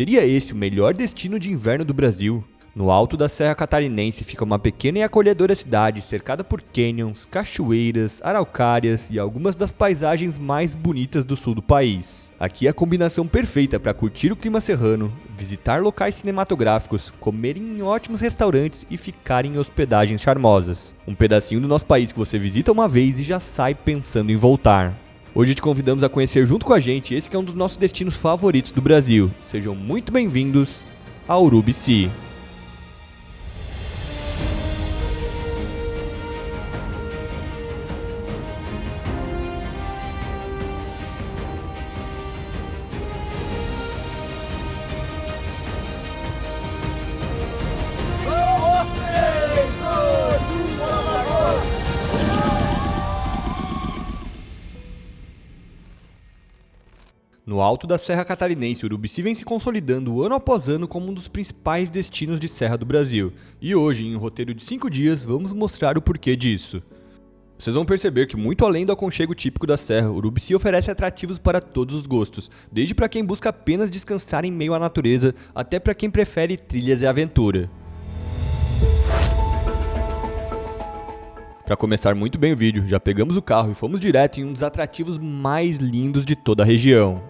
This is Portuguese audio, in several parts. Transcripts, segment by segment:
Seria esse o melhor destino de inverno do Brasil? No alto da Serra Catarinense fica uma pequena e acolhedora cidade cercada por canyons, cachoeiras, araucárias e algumas das paisagens mais bonitas do sul do país. Aqui é a combinação perfeita para curtir o clima serrano, visitar locais cinematográficos, comer em ótimos restaurantes e ficar em hospedagens charmosas. Um pedacinho do nosso país que você visita uma vez e já sai pensando em voltar. Hoje te convidamos a conhecer junto com a gente esse que é um dos nossos destinos favoritos do Brasil. Sejam muito bem-vindos a Urubici. No alto da Serra Catarinense, Urubici vem se consolidando ano após ano como um dos principais destinos de serra do Brasil. E hoje, em um roteiro de 5 dias, vamos mostrar o porquê disso. Vocês vão perceber que muito além do aconchego típico da serra, Urubici oferece atrativos para todos os gostos, desde para quem busca apenas descansar em meio à natureza, até para quem prefere trilhas e aventura. Para começar muito bem o vídeo, já pegamos o carro e fomos direto em um dos atrativos mais lindos de toda a região.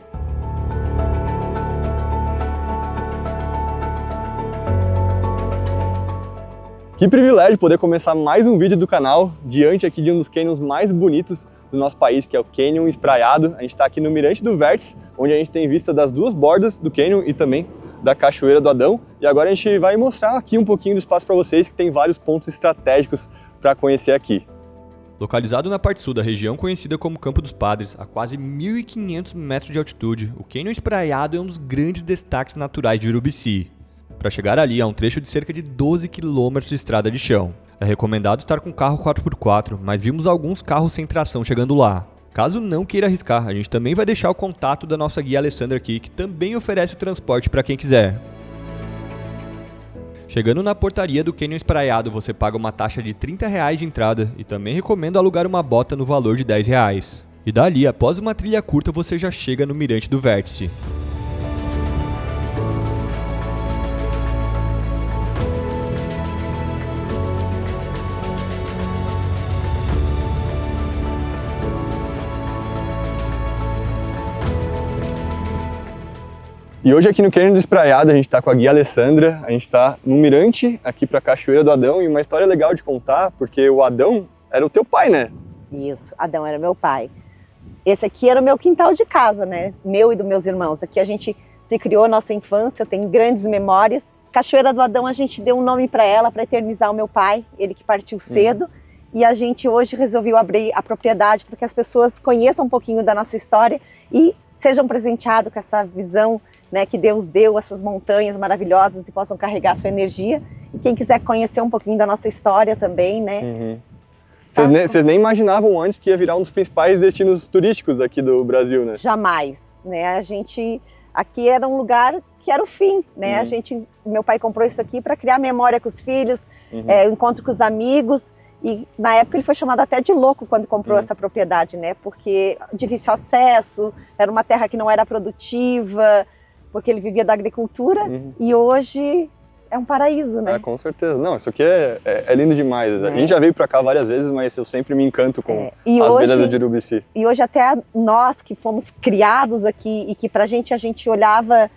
Que privilégio poder começar mais um vídeo do canal diante aqui de um dos canyons mais bonitos do nosso país, que é o Canyon Espraiado. A gente está aqui no Mirante do Vértice, onde a gente tem vista das duas bordas do canyon e também da Cachoeira do Adão. E agora a gente vai mostrar aqui um pouquinho do espaço para vocês, que tem vários pontos estratégicos para conhecer aqui. Localizado na parte sul da região conhecida como Campo dos Padres, a quase 1.500 metros de altitude, o Canyon Espraiado é um dos grandes destaques naturais de Urubici. Para chegar ali, há um trecho de cerca de 12 km de estrada de chão. É recomendado estar com carro 4x4, mas vimos alguns carros sem tração chegando lá. Caso não queira arriscar, a gente também vai deixar o contato da nossa guia Alessandra aqui, que também oferece o transporte para quem quiser. Chegando na portaria do Canyon Espraiado, você paga uma taxa de R$30 de entrada e também recomendo alugar uma bota no valor de R$10. E dali, após uma trilha curta, você já chega no Mirante do Vértice. E hoje aqui no Canyon do Espraiado a gente está com a guia Alessandra, a gente está no mirante aqui para a Cachoeira do Adão, e uma história legal de contar, porque o Adão era o teu pai, né? Isso, Adão era meu pai. Esse aqui era o meu quintal de casa, né? Meu e dos meus irmãos. Aqui a gente se criou nossa infância, tem grandes memórias. Cachoeira do Adão a gente deu um nome para ela, para eternizar o meu pai, ele que partiu cedo. E a gente hoje resolveu abrir a propriedade para que as pessoas conheçam um pouquinho da nossa história e sejam presenteados com essa visão, né, que Deus deu, essas montanhas maravilhosas, e possam carregar sua energia. E quem quiser conhecer um pouquinho da nossa história também, né? Vocês nem imaginavam antes que ia virar um dos principais destinos turísticos aqui do Brasil, né? Jamais, né? A gente, aqui era um lugar que era o fim, né? Meu pai comprou isso aqui para criar memória com os filhos, encontro com os amigos. E na época ele foi chamado até de louco quando comprou essa propriedade, né? Porque difícil acesso, era uma terra que não era produtiva, porque ele vivia da agricultura, e hoje é um paraíso, né? Com certeza. Não, isso aqui é lindo demais. A gente já veio para cá várias vezes, mas eu sempre me encanto com as beiras do Urubici. E hoje até nós que fomos criados aqui e que pra gente a gente olhava,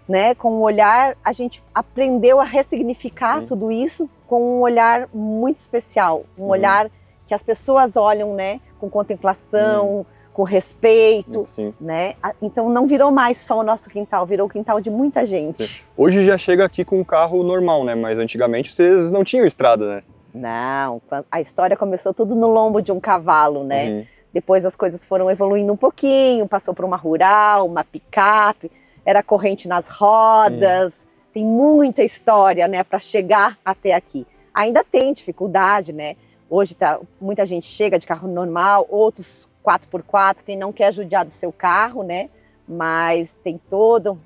né, com um olhar, a gente aprendeu a ressignificar tudo isso com um olhar muito especial, um olhar que as pessoas olham, né, com contemplação, com respeito, né? Então não virou mais só o nosso quintal, virou o quintal de muita gente. Sim. Hoje já chega aqui com um carro normal, né? Mas antigamente vocês não tinham estrada, né? Não, a história começou tudo no lombo de um cavalo, né? Depois as coisas foram evoluindo um pouquinho, passou por uma rural, uma picape, era corrente nas rodas, tem muita história, né, para chegar até aqui. Ainda tem dificuldade, né? Hoje muita gente chega de carro normal, outros 4x4, quem não quer judiar do seu carro, né? Mas tem todo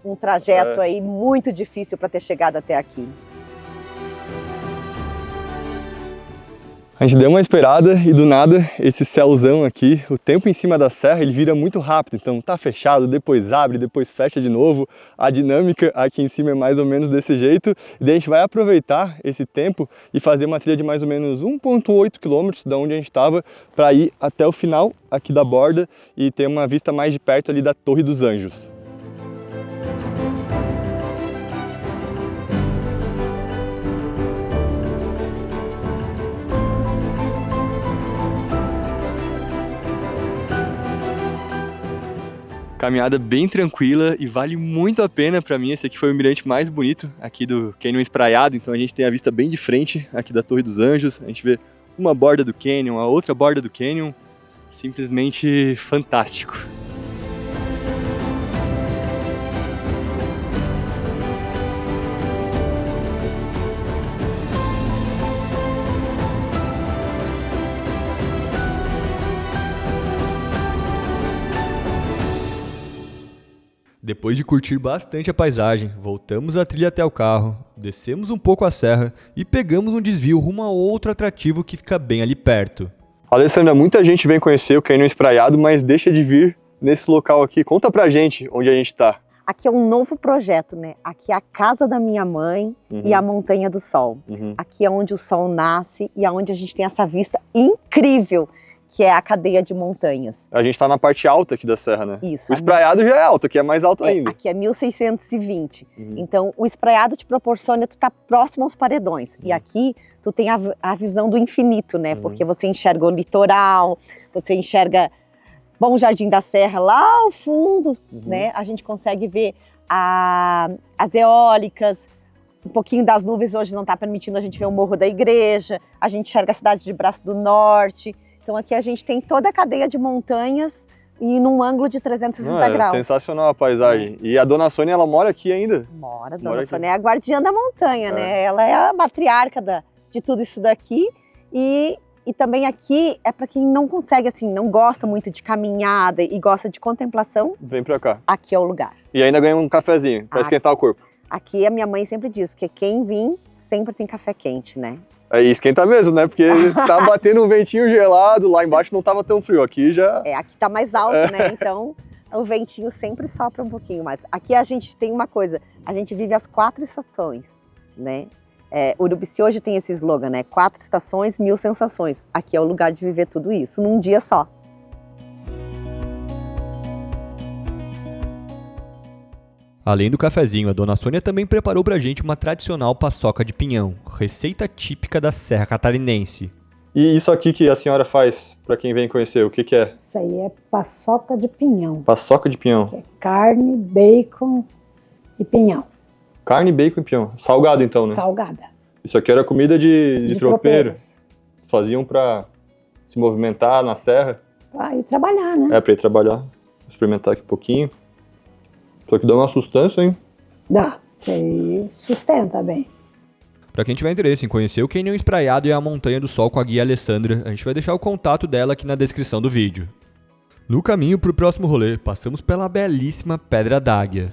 um trajeto aí muito difícil para ter chegado até aqui. A gente deu uma esperada e do nada esse céuzão aqui, o tempo em cima da serra, ele vira muito rápido, então tá fechado, depois abre, depois fecha de novo. A dinâmica aqui em cima é mais ou menos desse jeito, e daí a gente vai aproveitar esse tempo e fazer uma trilha de mais ou menos 1,8 km da onde a gente estava para ir até o final aqui da borda e ter uma vista mais de perto ali da Torre dos Anjos. Caminhada bem tranquila e vale muito a pena. Para mim esse aqui foi o mirante mais bonito aqui do Canyon Espraiado, então a gente tem a vista bem de frente aqui da Torre dos Anjos, a gente vê uma borda do Canyon, a outra borda do Canyon, simplesmente fantástico. Depois de curtir bastante a paisagem, voltamos a trilha até o carro, descemos um pouco a serra e pegamos um desvio rumo a outro atrativo que fica bem ali perto. Alessandra, muita gente vem conhecer o Canyon Espraiado, mas deixa de vir nesse local aqui. Conta pra gente onde a gente tá. Aqui é um novo projeto, né? Aqui é a casa da minha mãe e a Montanha do Sol. Aqui é onde o sol nasce e é onde a gente tem essa vista incrível, que é a cadeia de montanhas. A gente tá na parte alta aqui da serra, né? Isso. O Espraiado já é alto, aqui é mais alto ainda. Aqui é 1620. Então, o Espraiado te proporciona tu tá próximo aos paredões. E aqui, tu tem a visão do infinito, né? Porque você enxerga o litoral, você enxerga Bom Jardim da Serra lá ao fundo, né? A gente consegue ver as eólicas, um pouquinho das nuvens hoje não está permitindo a gente ver o Morro da Igreja, a gente enxerga a cidade de Braço do Norte. Então aqui a gente tem toda a cadeia de montanhas e num ângulo de 360 graus. Sensacional a paisagem. E a Dona Sônia, ela mora aqui ainda? Mora, Dona Sônia é a guardiã da montanha, né? Ela é a matriarca de tudo isso daqui. E também aqui é para quem não consegue, assim, não gosta muito de caminhada e gosta de contemplação. Vem pra cá. Aqui é o lugar. E ainda ganha um cafezinho para esquentar o corpo. Aqui a minha mãe sempre diz que quem vir sempre tem café quente, né? Aí esquenta mesmo, né? Porque tá batendo um ventinho gelado, lá embaixo não tava tão frio, aqui já... Aqui tá mais alto, né? Então o ventinho sempre sopra um pouquinho mais. Aqui a gente tem uma coisa, a gente vive as 4 estações, né? Urubici hoje tem esse slogan, né? 4 estações, 1000 sensações. Aqui é o lugar de viver tudo isso, num dia só. Além do cafezinho, a Dona Sônia também preparou pra gente uma tradicional paçoca de pinhão, receita típica da Serra Catarinense. E isso aqui que a senhora faz, pra quem vem conhecer, o que que é? Isso aí é paçoca de pinhão. Paçoca de pinhão. É carne, bacon e pinhão. Carne, bacon e pinhão. Salgado então, né? Salgada. Isso aqui era comida de tropeiro. Faziam pra se movimentar na serra. Pra ir trabalhar, né? Pra ir trabalhar. Vou experimentar aqui um pouquinho. Só que dá uma sustância, hein? Dá. Isso aí sustenta bem. Pra quem tiver interesse em conhecer o Canyon Espraiado e a Montanha do Sol com a guia Alessandra, a gente vai deixar o contato dela aqui na descrição do vídeo. No caminho pro próximo rolê, passamos pela belíssima Pedra d'Águia.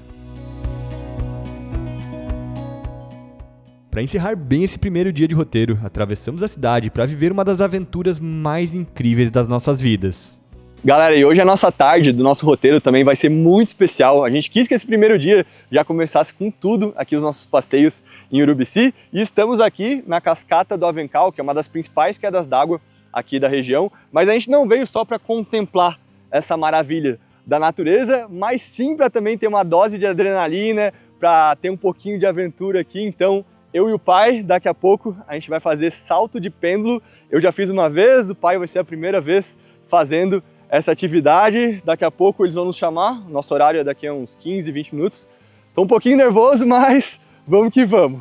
Para encerrar bem esse primeiro dia de roteiro, atravessamos a cidade para viver uma das aventuras mais incríveis das nossas vidas. Galera, e hoje a nossa tarde do nosso roteiro também vai ser muito especial. A gente quis que esse primeiro dia já começasse com tudo aqui os nossos passeios em Urubici. E estamos aqui na Cascata do Avencal, que é uma das principais quedas d'água aqui da região. Mas a gente não veio só para contemplar essa maravilha da natureza, mas sim para também ter uma dose de adrenalina, para ter um pouquinho de aventura aqui. Então, eu e o pai, daqui a pouco, a gente vai fazer salto de pêndulo. Eu já fiz uma vez, o pai vai ser a primeira vez fazendo essa atividade. Daqui a pouco eles vão nos chamar, nosso horário é daqui a uns 15, 20 minutos. Tô um pouquinho nervoso, mas vamos que vamos.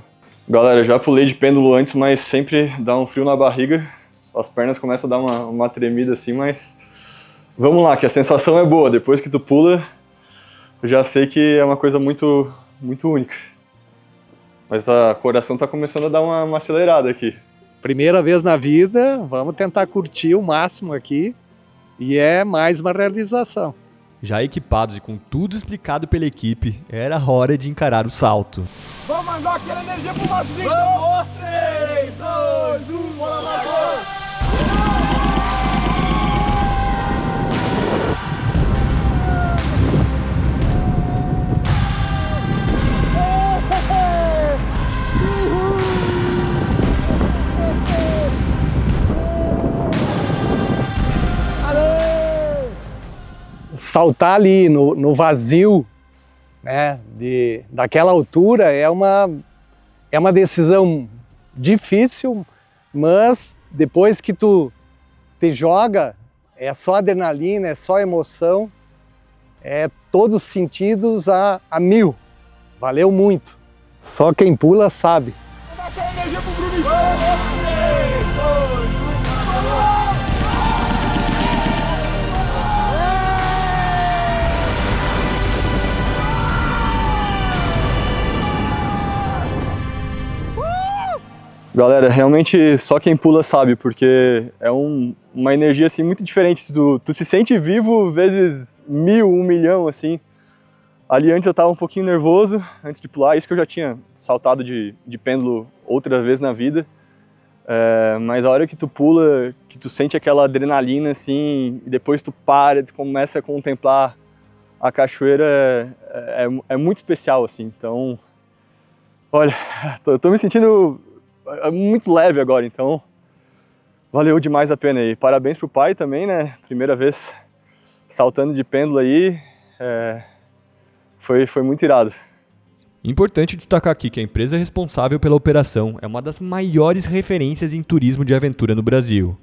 Galera, já pulei de pêndulo antes, mas sempre dá um frio na barriga. As pernas começam a dar uma tremida assim, mas vamos lá, que a sensação é boa. Depois que tu pula, eu já sei que é uma coisa muito, muito única. Mas o coração tá começando a dar uma acelerada aqui. Primeira vez na vida, vamos tentar curtir o máximo aqui. E é mais uma realização. Já equipados e com tudo explicado pela equipe, era hora de encarar o salto. Vamos mandar aquela energia pro Marcinho! Vamos! 3, 2, 1, bora lá! Saltar ali no vazio, né, daquela altura é uma decisão difícil, mas depois que tu te joga, é só adrenalina, é só emoção, é todos os sentidos a mil. Valeu muito. Só quem pula sabe. Galera, realmente só quem pula sabe, porque é uma energia assim muito diferente. Tu se sente vivo vezes 1000, 1 milhão, assim. Ali antes eu tava um pouquinho nervoso, antes de pular, isso que eu já tinha saltado de pêndulo outra vez na vida. Mas a hora que tu pula, que tu sente aquela adrenalina assim, e depois tu para, tu começa a contemplar a cachoeira, é muito especial, assim. Então, olha, eu tô me sentindo muito leve agora, então valeu demais a pena aí. Parabéns pro pai também, né? Primeira vez saltando de pêndulo aí, foi muito irado. Importante destacar aqui que a empresa responsável pela operação é uma das maiores referências em turismo de aventura no Brasil.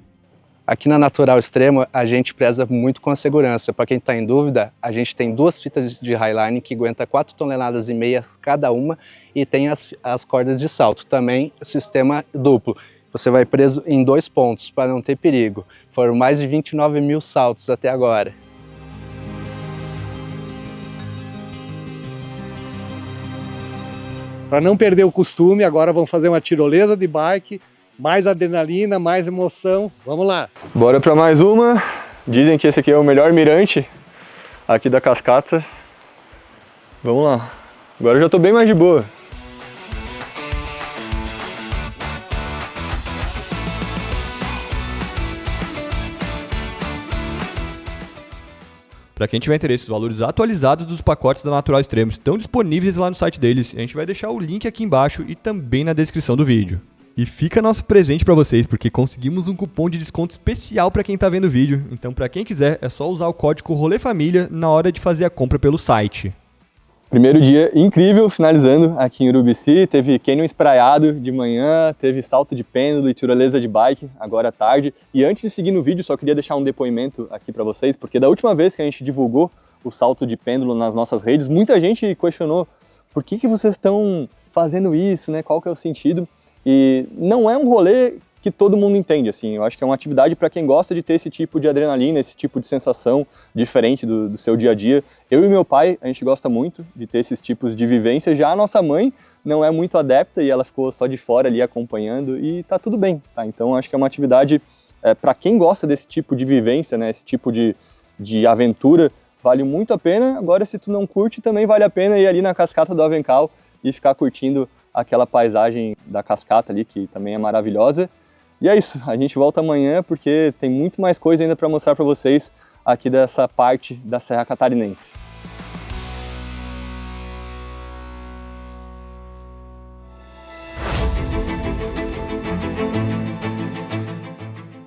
Aqui na Natural Extremo, a gente preza muito com a segurança. Para quem está em dúvida, a gente tem 2 fitas de highline que aguenta 4,5 toneladas cada uma e tem as cordas de salto. Também sistema duplo. Você vai preso em 2 pontos para não ter perigo. Foram mais de 29 mil saltos até agora. Para não perder o costume, agora vamos fazer uma tirolesa de bike. Mais adrenalina, mais emoção. Vamos lá. Bora para mais uma. Dizem que esse aqui é o melhor mirante aqui da cascata. Vamos lá. Agora eu já tô bem mais de boa. Para quem tiver interesse, os valores atualizados dos pacotes da Natural Extremo estão disponíveis lá no site deles. A gente vai deixar o link aqui embaixo e também na descrição do vídeo. E fica nosso presente para vocês, porque conseguimos um cupom de desconto especial para quem tá vendo o vídeo. Então, para quem quiser, é só usar o código ROLEFAMILHA na hora de fazer a compra pelo site. Primeiro dia incrível, finalizando aqui em Urubici. Teve canyon espraiado de manhã, teve salto de pêndulo e tirolesa de bike agora à tarde. E antes de seguir no vídeo, só queria deixar um depoimento aqui para vocês, porque da última vez que a gente divulgou o salto de pêndulo nas nossas redes, muita gente questionou por que vocês estão fazendo isso, né? Qual que é o sentido? E não é um rolê que todo mundo entende, assim. Eu acho que é uma atividade para quem gosta de ter esse tipo de adrenalina, esse tipo de sensação diferente do seu dia a dia. Eu e meu pai, a gente gosta muito de ter esses tipos de vivência. Já a nossa mãe não é muito adepta e ela ficou só de fora ali acompanhando e tá tudo bem, tá? Então acho que é uma atividade para quem gosta desse tipo de vivência, né? Esse tipo de aventura, vale muito a pena. Agora, se tu não curte, também vale a pena ir ali na cascata do Avencal e ficar curtindo aquela paisagem da cascata ali, que também é maravilhosa. E é isso, a gente volta amanhã porque tem muito mais coisa ainda para mostrar para vocês aqui dessa parte da Serra Catarinense.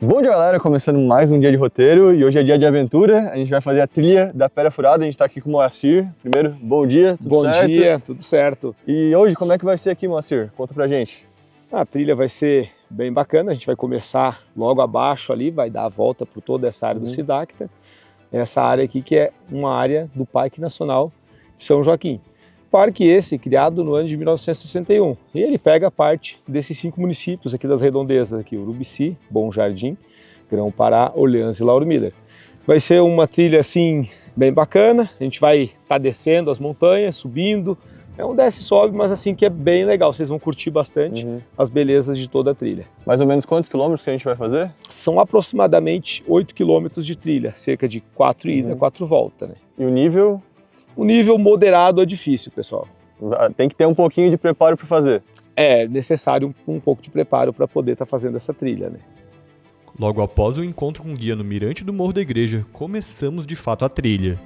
Bom dia, galera, começando mais um dia de roteiro e hoje é dia de aventura. A gente vai fazer a trilha da Pedra Furada, a gente está aqui com o Moacir. Primeiro, bom dia, tudo certo? Bom dia, tudo certo. E hoje, como é que vai ser aqui, Moacir? Conta pra gente. A trilha vai ser bem bacana, a gente vai começar logo abaixo ali, vai dar a volta por toda essa área do Sidacta. Essa área aqui que é uma área do Parque Nacional de São Joaquim. Parque esse criado no ano de 1961 e ele pega parte desses 5 municípios aqui das redondezas, aqui, Urubici, Bom Jardim, Grão-Pará, Orleans e Lauro Miller. Vai ser uma trilha assim bem bacana, a gente vai estar descendo as montanhas, subindo, é um desce e sobe, mas assim que é bem legal, vocês vão curtir bastante as belezas de toda a trilha. Mais ou menos quantos quilômetros que a gente vai fazer? São aproximadamente 8 quilômetros de trilha, cerca de 4 ida, 4 volta, né? E o nível? O nível moderado é difícil, pessoal. Tem que ter um pouquinho de preparo para fazer. É necessário um pouco de preparo para poder estar fazendo essa trilha, né? Logo após o encontro com o guia no mirante do Morro da Igreja, começamos de fato a trilha.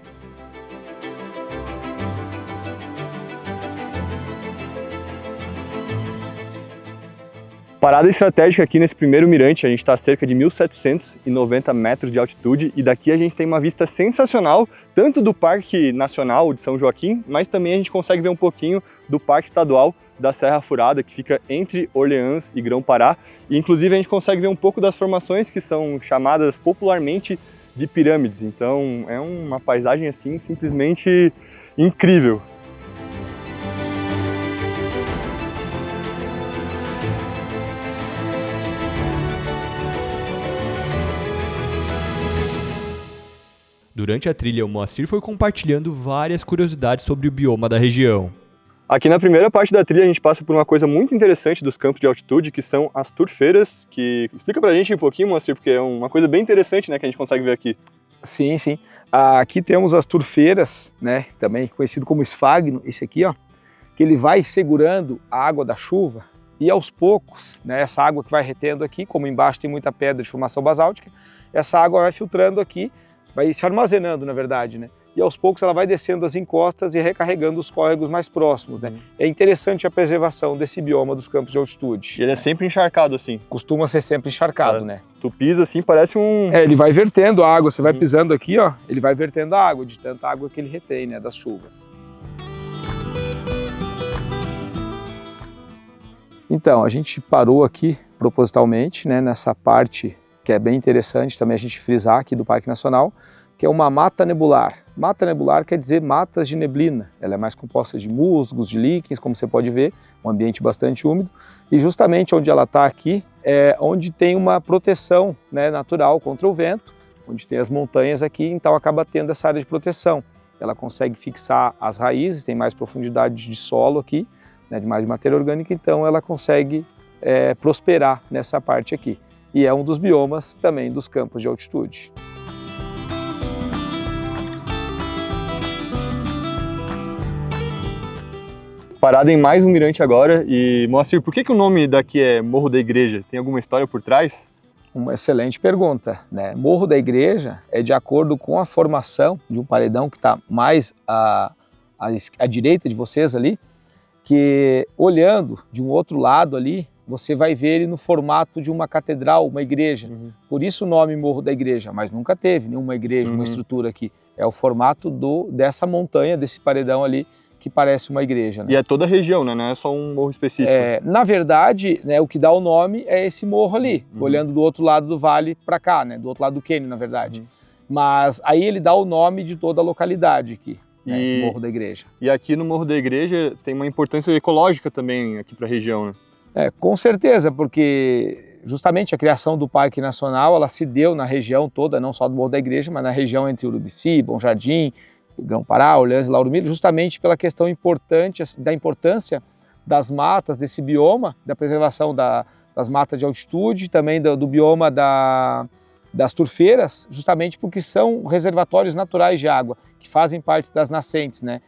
Parada estratégica aqui nesse primeiro mirante, a gente está a cerca de 1.790 metros de altitude e daqui a gente tem uma vista sensacional, tanto do Parque Nacional de São Joaquim, mas também a gente consegue ver um pouquinho do Parque Estadual da Serra Furada, que fica entre Orleans e Grão-Pará. E inclusive a gente consegue ver um pouco das formações que são chamadas popularmente de pirâmides. Então é uma paisagem assim simplesmente incrível. Durante a trilha, o Moacir foi compartilhando várias curiosidades sobre o bioma da região. Aqui na primeira parte da trilha a gente passa por uma coisa muito interessante dos campos de altitude, que são as turfeiras, que... Explica pra gente um pouquinho, Moacir, porque é uma coisa bem interessante, né, que a gente consegue ver aqui. Sim, sim. Aqui temos as turfeiras, né, também conhecido como esfagno, esse aqui, ó, que ele vai segurando a água da chuva e aos poucos, né, essa água que vai retendo aqui, como embaixo tem muita pedra de formação basáltica, essa água vai filtrando aqui, vai se armazenando, na verdade, né? E aos poucos ela vai descendo as encostas e recarregando os córregos mais próximos, né? É interessante a preservação desse bioma dos campos de altitude. E ele é sempre encharcado assim. Costuma ser sempre encharcado, né? Tu pisa assim, parece um... Ele vai vertendo a água, você vai pisando aqui, ó, ele vai vertendo a água, de tanta água que ele retém, né, das chuvas. Então, a gente parou aqui propositalmente, né, nessa parte que é bem interessante também a gente frisar aqui do Parque Nacional, que é uma mata nebular. Mata nebular quer dizer matas de neblina. Ela é mais composta de musgos, de líquens, como você pode ver, um ambiente bastante úmido. E justamente onde ela está aqui é onde tem uma proteção, né, natural contra o vento, onde tem as montanhas aqui, então acaba tendo essa área de proteção. Ela consegue fixar as raízes, tem mais profundidade de solo aqui, né, de mais matéria orgânica, então ela consegue prosperar nessa parte aqui. E é um dos biomas também dos campos de altitude. Parada em mais um mirante agora e, Moacir, por que o nome daqui é Morro da Igreja? Tem alguma história por trás? Uma excelente pergunta, né? Morro da Igreja é de acordo com a formação de um paredão que está mais à direita de vocês ali, que olhando de um outro lado ali, você vai ver ele no formato de uma catedral, uma igreja. Por isso o nome Morro da Igreja, mas nunca teve nenhuma igreja, uma estrutura aqui. É o formato dessa montanha, desse paredão ali, que parece uma igreja. Né? E é toda a região, né? Não é só um morro específico. Na verdade, né, o que dá o nome é esse morro ali, olhando do outro lado do vale para cá, né? Do outro lado do cânion, na verdade. Mas aí ele dá o nome de toda a localidade aqui. Né, Morro da Igreja. E aqui no Morro da Igreja tem uma importância ecológica também aqui para a região, né? Com certeza, porque justamente a criação do Parque Nacional, ela se deu na região toda, não só do Morro da Igreja, mas na região entre Urubici, Bom Jardim, Grão-Pará, Orleans e Lauro Miller, justamente pela questão da importância das matas, desse bioma, da preservação das matas de altitude, também do bioma das turfeiras, justamente porque são reservatórios naturais de água, que fazem parte das nascentes, né?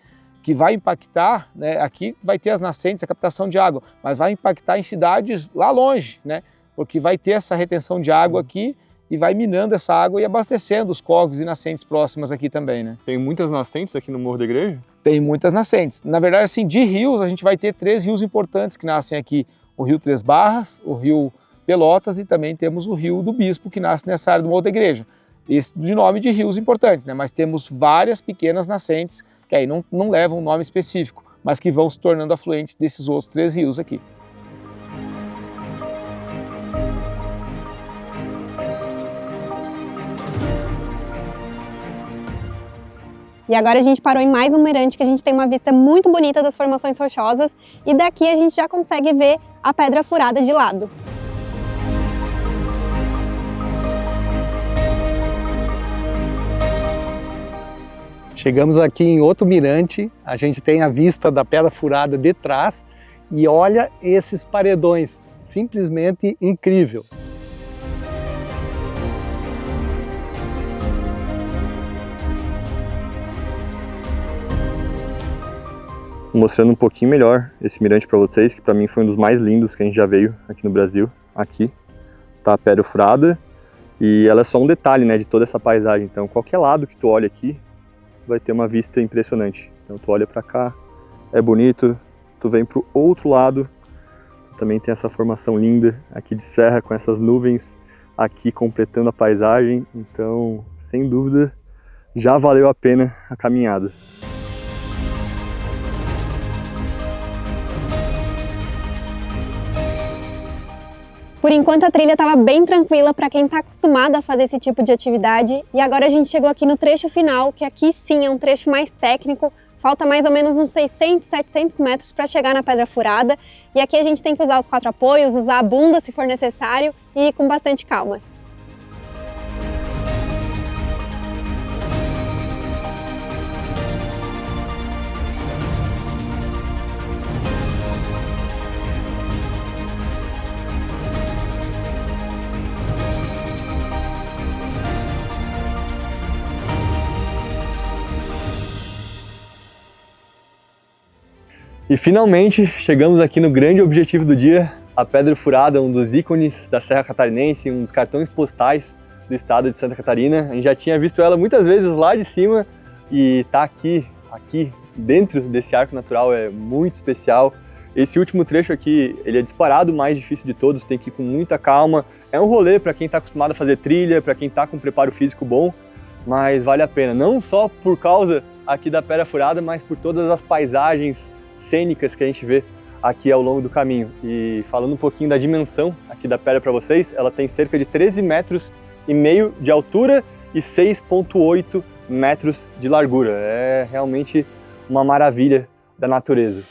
Que vai impactar, né? Aqui vai ter as nascentes, a captação de água, mas vai impactar em cidades lá longe, né? Porque vai ter essa retenção de água aqui e vai minando essa água e abastecendo os córregos e nascentes próximas aqui também, né? Tem muitas nascentes aqui no Morro da Igreja? Tem muitas nascentes. Na verdade, assim, de rios, a gente vai ter 3 rios importantes que nascem aqui. O Rio Três Barras, o Rio Pelotas e também temos o Rio do Bispo, que nasce nessa área do Morro da Igreja. Esse de nome de rios importantes, né? Mas temos várias pequenas nascentes que aí não levam um nome específico, mas que vão se tornando afluentes desses outros 3 rios aqui. E agora a gente parou em mais um mirante que a gente tem uma vista muito bonita das formações rochosas e daqui a gente já consegue ver a Pedra Furada de lado. Chegamos aqui em outro mirante, a gente tem a vista da Pedra Furada de trás e olha esses paredões, simplesmente incrível. Mostrando um pouquinho melhor esse mirante para vocês, que para mim foi um dos mais lindos que a gente já veio aqui no Brasil. Aqui tá a Pedra Furada E ela é só um detalhe, né, de toda essa paisagem. Então, qualquer lado que tu olha aqui, vai ter uma vista impressionante. Então, tu olha para cá, é bonito. Tu vem pro outro lado, tu também tem essa formação linda aqui de serra com essas nuvens aqui completando a paisagem. Então, sem dúvida, já valeu a pena a caminhada. Por enquanto a trilha estava bem tranquila para quem está acostumado a fazer esse tipo de atividade, e agora a gente chegou aqui no trecho final, que aqui sim é um trecho mais técnico, falta mais ou menos uns 600, 700 metros para chegar na Pedra Furada, e aqui a gente tem que usar os 4 apoios, usar a bunda se for necessário e ir com bastante calma. E finalmente chegamos aqui no grande objetivo do dia, a Pedra Furada, um dos ícones da Serra Catarinense, um dos cartões postais do estado de Santa Catarina. A gente já tinha visto ela muitas vezes lá de cima e tá aqui dentro desse arco natural é muito especial. Esse último trecho aqui, ele é disparado o mais difícil de todos, tem que ir com muita calma. É um rolê para quem está acostumado a fazer trilha, para quem está com preparo físico bom, mas vale a pena, não só por causa aqui da Pedra Furada, mas por todas as paisagens cênicas que a gente vê aqui ao longo do caminho. E falando um pouquinho da dimensão aqui da pedra para vocês, ela tem cerca de 13,5 metros de altura e 6,8 metros de largura. É realmente uma maravilha da natureza.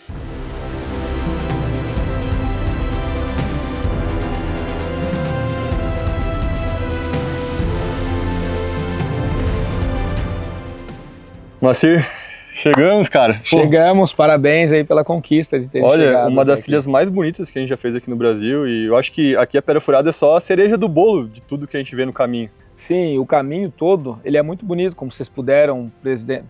Moacir, chegamos, cara. Chegamos, parabéns aí pela conquista de ter chegado. Olha, uma das trilhas mais bonitas que a gente já fez aqui no Brasil, e eu acho que aqui a Pedra Furada é só a cereja do bolo de tudo que a gente vê no caminho. Sim, o caminho todo, ele é muito bonito, como vocês puderam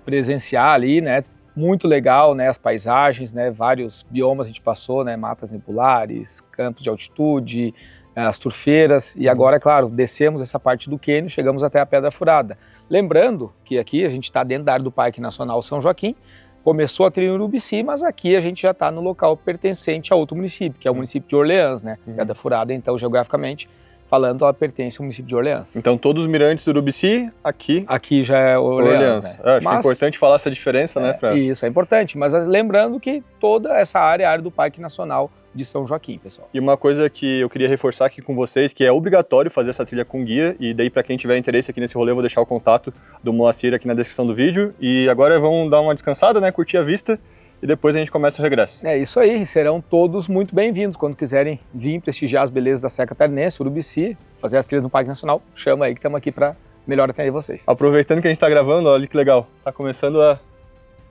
presenciar ali, né? Muito legal, né? As paisagens, né? Vários biomas a gente passou, né? Matas nebulares, campos de altitude, as turfeiras, e agora, é claro, descemos essa parte do cânion, chegamos até a Pedra Furada. Lembrando que aqui a gente está dentro da área do Parque Nacional São Joaquim, começou a trilha em Urubici, mas aqui a gente já está no local pertencente a outro município, que é o município de Orleans, né? Pedra Furada, então, geograficamente falando, ela pertence ao município de Orleans. Então, todos os mirantes do Urubici, aqui já é Orleans. Né? Acho que é importante falar essa diferença, né? Isso, é importante, mas lembrando que toda essa área é a área do Parque Nacional de São Joaquim, pessoal. E uma coisa que eu queria reforçar aqui com vocês, que é obrigatório fazer essa trilha com guia, e daí para quem tiver interesse aqui nesse rolê, eu vou deixar o contato do Moacir aqui na descrição do vídeo. E agora vamos dar uma descansada, né? Curtir a vista, e depois a gente começa o regresso. É isso aí, serão todos muito bem-vindos. Quando quiserem vir prestigiar as belezas da Serra Catarinense, Urubici, fazer as trilhas no Parque Nacional, chama aí que estamos aqui para melhor atender vocês. Aproveitando que a gente está gravando, olha que legal, tá começando a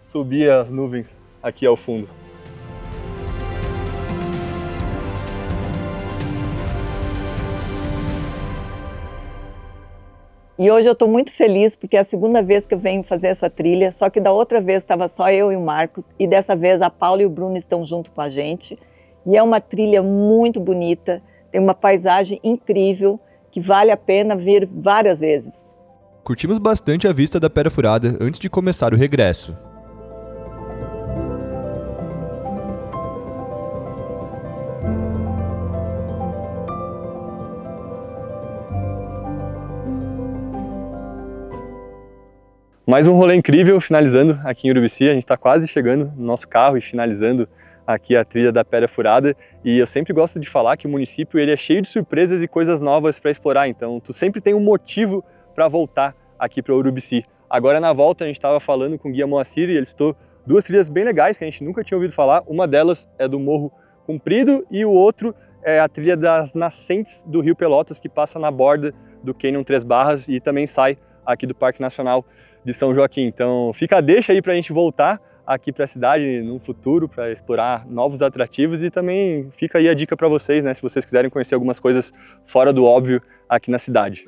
subir as nuvens aqui ao fundo. E hoje eu estou muito feliz porque é a segunda vez que eu venho fazer essa trilha, só que da outra vez estava só eu e o Marcos, e dessa vez a Paula e o Bruno estão junto com a gente. E é uma trilha muito bonita, tem uma paisagem incrível, que vale a pena vir várias vezes. Curtimos bastante a vista da Pedra Furada antes de começar o regresso. Mais um rolê incrível, finalizando aqui em Urubici. A gente está quase chegando no nosso carro e finalizando aqui a trilha da Pedra Furada. E eu sempre gosto de falar que o município ele é cheio de surpresas e coisas novas para explorar. Então, tu sempre tem um motivo para voltar aqui para Urubici. Agora, na volta, a gente estava falando com o guia Moacir e ele listou 2 trilhas bem legais que a gente nunca tinha ouvido falar. Uma delas é do Morro Comprido e o outro é a trilha das nascentes do Rio Pelotas, que passa na borda do Cânion Três Barras e também sai aqui do Parque Nacional de São Joaquim. Então fica a deixa aí para a gente voltar aqui para a cidade no futuro para explorar novos atrativos, e também fica aí a dica para vocês, né, se vocês quiserem conhecer algumas coisas fora do óbvio aqui na cidade.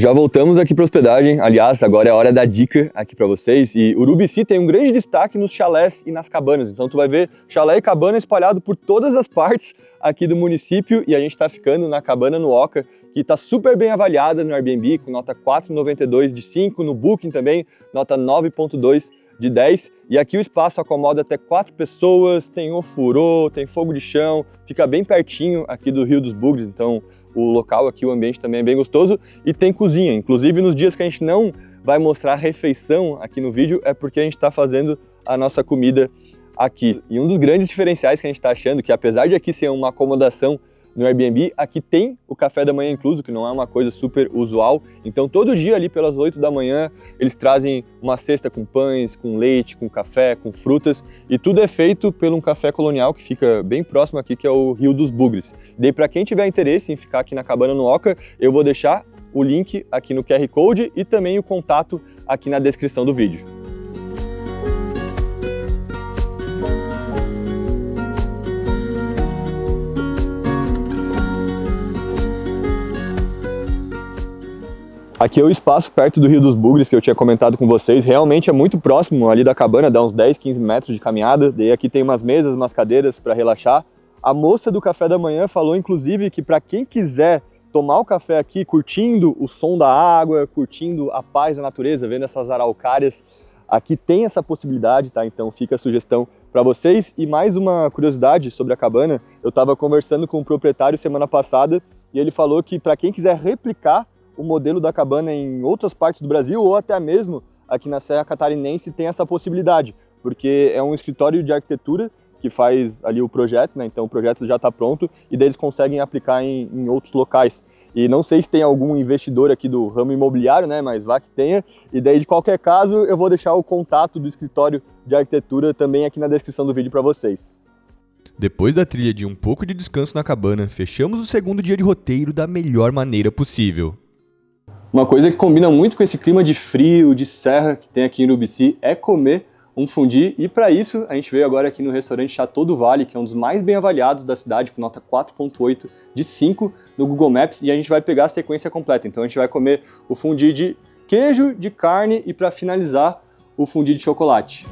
Já voltamos aqui para a hospedagem, aliás, agora é a hora da dica aqui para vocês. E Urubici tem um grande destaque nos chalés e nas cabanas, então tu vai ver chalé e cabana espalhado por todas as partes aqui do município, e a gente está ficando na cabana no Oca, que está super bem avaliada no Airbnb, com nota 4,92 de 5, no Booking também, nota 9,2 de 10, e aqui o espaço acomoda até 4 pessoas, tem ofurô, tem fogo de chão, fica bem pertinho aqui do Rio dos Bugres, então o local aqui, o ambiente também é bem gostoso, e tem cozinha. Inclusive nos dias que a gente não vai mostrar a refeição aqui no vídeo, é porque a gente está fazendo a nossa comida aqui. E um dos grandes diferenciais que a gente está achando, que apesar de aqui ser uma acomodação no Airbnb, aqui tem o café da manhã incluso, que não é uma coisa super usual. Então todo dia ali pelas 8 da manhã eles trazem uma cesta com pães, com leite, com café, com frutas, e tudo é feito por um café colonial que fica bem próximo aqui, que é o Rio dos Bugres. Daí para quem tiver interesse em ficar aqui na cabana no Oca, eu vou deixar o link aqui no QR Code e também o contato aqui na descrição do vídeo. Aqui é o espaço perto do Rio dos Bugres que eu tinha comentado com vocês, realmente é muito próximo ali da cabana, dá uns 10, 15 metros de caminhada, daí aqui tem umas mesas, umas cadeiras para relaxar. A moça do café da manhã falou inclusive que para quem quiser tomar o café aqui curtindo o som da água, curtindo a paz da natureza, vendo essas araucárias, aqui tem essa possibilidade, tá? Então fica a sugestão para vocês. E mais uma curiosidade sobre a cabana, eu estava conversando com o proprietário semana passada e ele falou que para quem quiser replicar o modelo da cabana em outras partes do Brasil ou até mesmo aqui na Serra Catarinense tem essa possibilidade, porque é um escritório de arquitetura que faz ali o projeto, né? Então o projeto já está pronto e daí eles conseguem aplicar em outros locais. E não sei se tem algum investidor aqui do ramo imobiliário, né? Mas vá que tenha. E daí de qualquer caso eu vou deixar o contato do escritório de arquitetura também aqui na descrição do vídeo para vocês. Depois da trilha de um pouco de descanso na cabana, fechamos o segundo dia de roteiro da melhor maneira possível. Uma coisa que combina muito com esse clima de frio, de serra que tem aqui em Urubici é comer um fundi, e para isso a gente veio agora aqui no restaurante Chateau do Vale, que é um dos mais bem avaliados da cidade, com nota 4,8 de 5 no Google Maps, e a gente vai pegar a sequência completa. Então a gente vai comer o fundi de queijo, de carne e para finalizar o fundi de chocolate.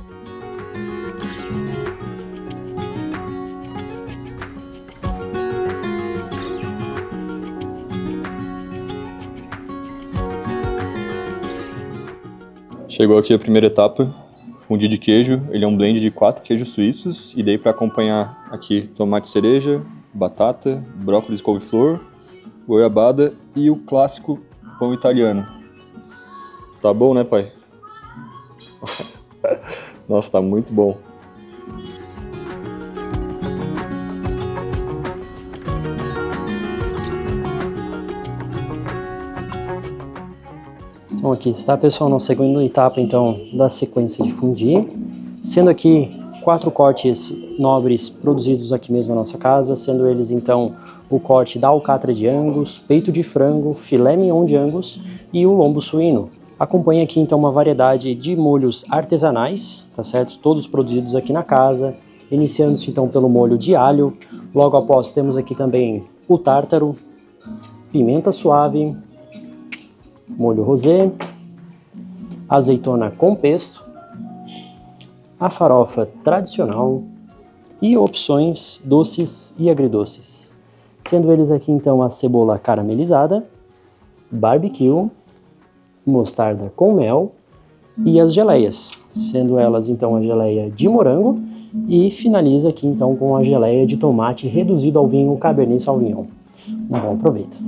Chegou aqui a primeira etapa, fundi de queijo. Ele é um blend de 4 queijos suíços e daí para acompanhar aqui tomate cereja, batata, brócolis couve-flor, goiabada e o clássico pão italiano. Tá bom, né, pai? Nossa, tá muito bom. Bom, aqui está, pessoal, na segunda etapa então da sequência de fundi, sendo aqui 4 cortes nobres produzidos aqui mesmo na nossa casa, sendo eles então o corte da alcatra de Angus, peito de frango, filé mignon de Angus e o lombo suíno. Acompanha aqui então uma variedade de molhos artesanais, tá certo? Todos produzidos aqui na casa, iniciando-se então pelo molho de alho. Logo após temos aqui também o tártaro, pimenta suave, molho rosé, azeitona com pesto, a farofa tradicional e opções doces e agridoces. Sendo eles aqui então a cebola caramelizada, barbecue, mostarda com mel e as geleias, sendo elas então a geleia de morango e finaliza aqui então com a geleia de tomate reduzido ao vinho Cabernet Sauvignon. Um bom proveito!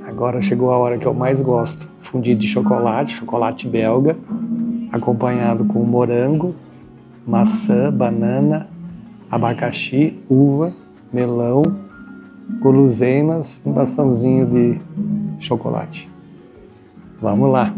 Agora chegou a hora que eu mais gosto, fundido de chocolate, chocolate belga, acompanhado com morango, maçã, banana, abacaxi, uva, melão, guloseimas, um bastãozinho de chocolate. Vamos lá!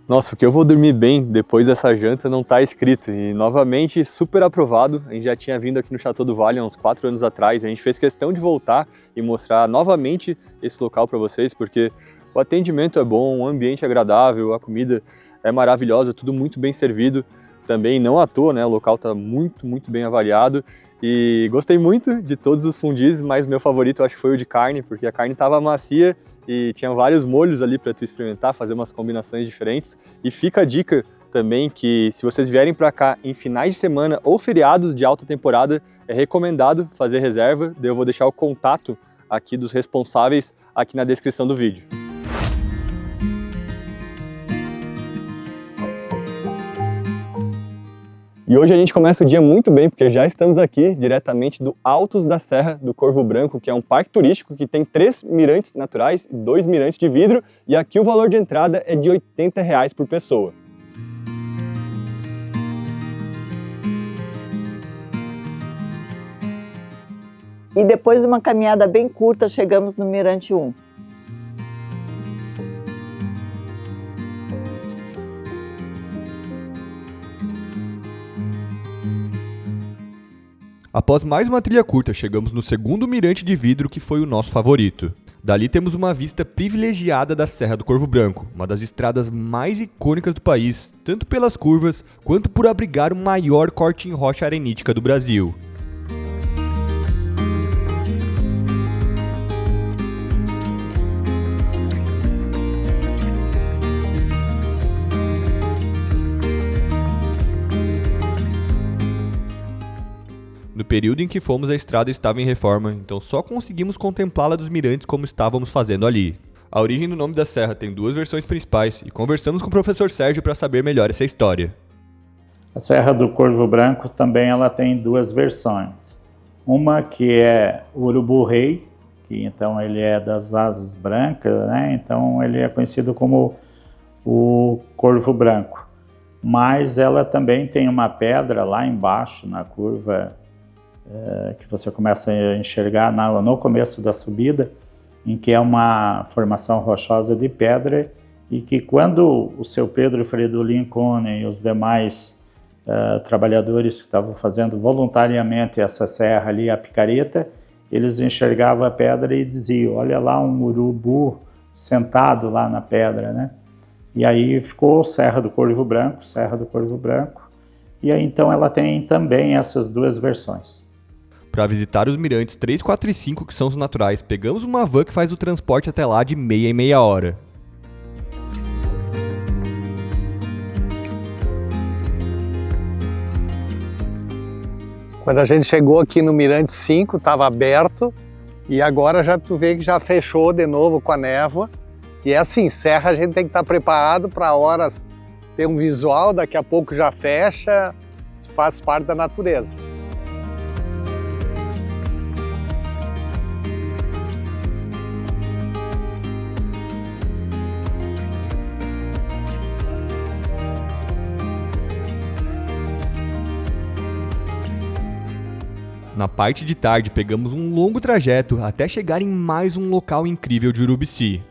Nossa, o que eu vou dormir bem depois dessa janta não está escrito. E novamente, super aprovado. A gente já tinha vindo aqui no Chateau do Vale há uns 4 anos atrás. A gente fez questão de voltar e mostrar novamente esse local para vocês, porque o atendimento é bom, o ambiente é agradável, a comida é maravilhosa, tudo muito bem servido. Também não à toa, né? O local está muito bem avaliado. E gostei muito de todos os fundis, mas meu favorito eu acho que foi o de carne, porque a carne estava macia e tinha vários molhos ali para tu experimentar, fazer umas combinações diferentes. E fica a dica também que se vocês vierem para cá em finais de semana ou feriados de alta temporada, é recomendado fazer reserva. Daí eu vou deixar o contato aqui dos responsáveis aqui na descrição do vídeo. E hoje a gente começa o dia muito bem, porque já estamos aqui diretamente do Altos da Serra do Corvo Branco, que é um parque turístico que tem 3 mirantes naturais e 2 mirantes de vidro, e aqui o valor de entrada é de R$ 80 por pessoa. E depois de uma caminhada bem curta, chegamos no Mirante 1. Após mais uma trilha curta, chegamos no segundo mirante de vidro, que foi o nosso favorito. Dali temos uma vista privilegiada da Serra do Corvo Branco, uma das estradas mais icônicas do país, tanto pelas curvas quanto por abrigar o maior corte em rocha arenítica do Brasil. No período em que fomos, a estrada estava em reforma, então só conseguimos contemplá-la dos mirantes como estávamos fazendo ali. A origem do nome da serra tem 2 versões principais e conversamos com o professor Sérgio para saber melhor essa história. A Serra do Corvo Branco também ela tem 2 versões. Uma que é o Urubu-Rei, que então ele é das asas brancas, né? Então ele é conhecido como o Corvo Branco. Mas ela também tem uma pedra lá embaixo na curva, que você começa a enxergar no começo da subida, em que é uma formação rochosa de pedra e que quando o seu Pedro Fridolin Kohnen e os demais trabalhadores que estavam fazendo voluntariamente essa serra ali, a picareta, eles enxergavam a pedra e diziam, olha lá um urubu sentado lá na pedra, né? E aí ficou Serra do Corvo Branco, e aí então ela tem também essas 2 versões. Para visitar os mirantes 3, 4 e 5, que são os naturais, pegamos uma van que faz o transporte até lá de meia em meia hora. Quando a gente chegou aqui no Mirante 5, estava aberto, e agora já tu vê que já fechou de novo com a névoa. E é assim, serra a gente tem que estar preparado para horas ter um visual, daqui a pouco já fecha, isso faz parte da natureza. Na parte de tarde, pegamos um longo trajeto até chegar em mais um local incrível de Urubici.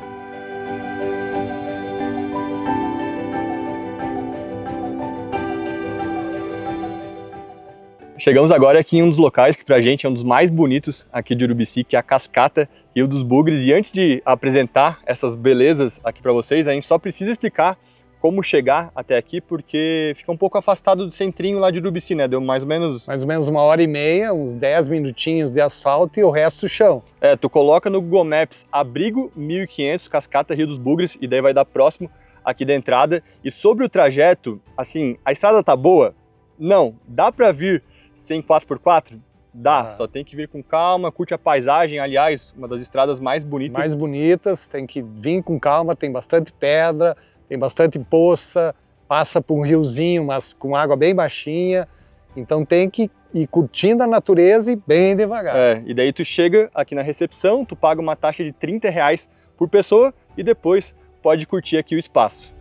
Chegamos agora aqui em um dos locais que pra gente é um dos mais bonitos aqui de Urubici, que é a Cascata Rio dos Bugres. E antes de apresentar essas belezas aqui para vocês, a gente só precisa explicar como chegar até aqui, porque fica um pouco afastado do centrinho lá de Urubici, né? Deu mais ou menos 1h30, uns 10 minutinhos de asfalto e o resto chão. Tu coloca no Google Maps Abrigo 1500, Cascata Rio dos Bugres, e daí vai dar próximo aqui da entrada. E sobre o trajeto, assim, a estrada tá boa? Não. Dá pra vir sem 4x4? Dá, só tem que vir com calma, curte a paisagem, aliás, uma das estradas mais bonitas. Mais bonitas, tem que vir com calma, tem bastante pedra, tem bastante poça, passa por um riozinho, mas com água bem baixinha, então tem que ir curtindo a natureza e bem devagar. E daí tu chega aqui na recepção, tu paga uma taxa de R$30 por pessoa e depois pode curtir aqui o espaço.